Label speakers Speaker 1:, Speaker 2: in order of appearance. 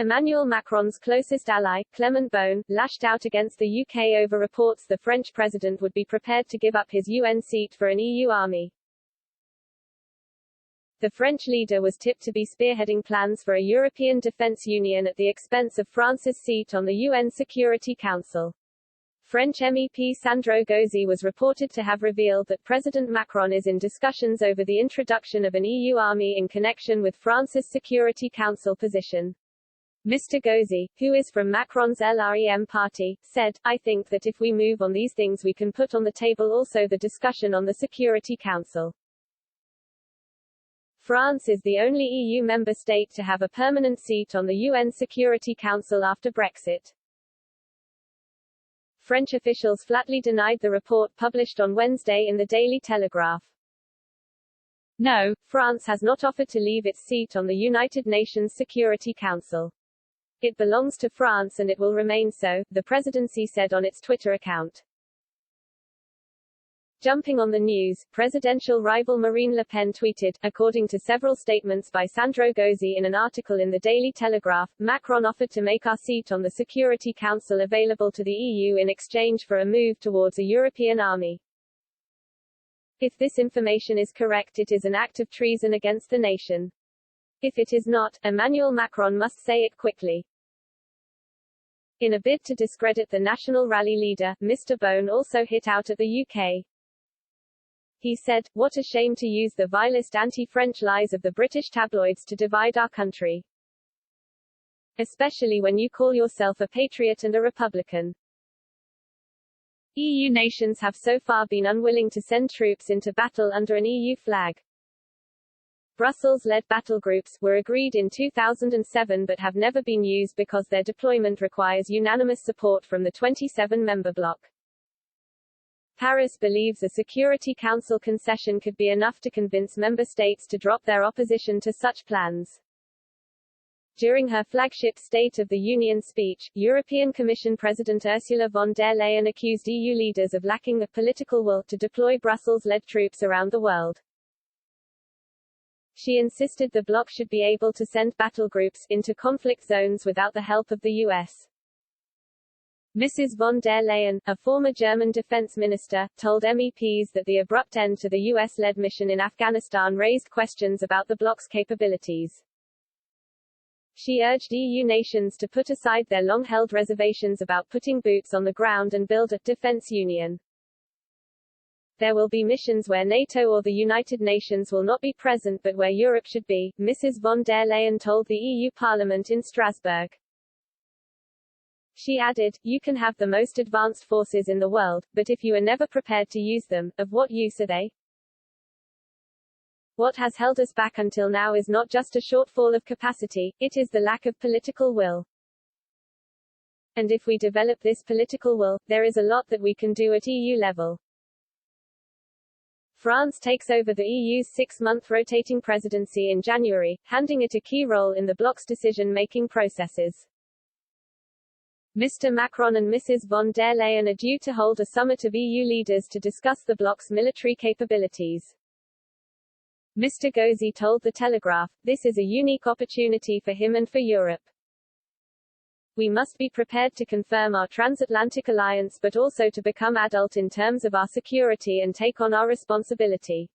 Speaker 1: Emmanuel Macron's closest ally, Clement Beaune, lashed out against the UK over reports the French president would be prepared to give up his UN seat for an EU army. The French leader was tipped to be spearheading plans for a European defence union at the expense of France's seat on the UN Security Council. French MEP Sandro Gozi was reported to have revealed that President Macron is in discussions over the introduction of an EU army in connection with France's Security Council position. Mr. Gozi, who is from Macron's LREM party, said, "I think that if we move on these things we can put on the table also the discussion on the Security Council." France is the only EU member state to have a permanent seat on the UN Security Council after Brexit. French officials flatly denied the report published on Wednesday in the Daily Telegraph. No, France has not offered to leave its seat on the United Nations Security Council. It belongs to France and it will remain so, the presidency said on its Twitter account. Jumping on the news, presidential rival Marine Le Pen tweeted, according to several statements by Sandro Gozi in an article in the Daily Telegraph, Macron offered to make our seat on the Security Council available to the EU in exchange for a move towards a European army. If this information is correct, it is an act of treason against the nation. If it is not, Emmanuel Macron must say it quickly. In a bid to discredit the National Rally leader, Mr. Beaune also hit out at the UK. He said, "What a shame to use the vilest anti-French lies of the British tabloids to divide our country. Especially when you call yourself a patriot and a Republican." EU nations have so far been unwilling to send troops into battle under an EU flag. Brussels-led battle groups were agreed in 2007 but have never been used because their deployment requires unanimous support from the 27-member bloc. Paris believes a Security Council concession could be enough to convince member states to drop their opposition to such plans. During her flagship State of the Union speech, European Commission President Ursula von der Leyen accused EU leaders of lacking the political will to deploy Brussels-led troops around the world. She insisted the bloc should be able to send battle groups into conflict zones without the help of the US. Mrs. von der Leyen, a former German defense minister, told MEPs that the abrupt end to the US-led mission in Afghanistan raised questions about the bloc's capabilities. She urged EU nations to put aside their long-held reservations about putting boots on the ground and build a defense union. There will be missions where NATO or the United Nations will not be present but where Europe should be, Mrs. von der Leyen told the EU Parliament in Strasbourg. She added, "You can have the most advanced forces in the world, but if you are never prepared to use them, of what use are they? What has held us back until now is not just a shortfall of capacity, it is the lack of political will. And if we develop this political will, there is a lot that we can do at EU level." France takes over the EU's 6-month rotating presidency in January, handing it a key role in the bloc's decision-making processes. Mr. Macron and Mrs. von der Leyen are due to hold a summit of EU leaders to discuss the bloc's military capabilities. Mr. Gozi told The Telegraph, "This is a unique opportunity for him and for Europe. We must be prepared to confirm our transatlantic alliance but also to become adult in terms of our security and take on our responsibility."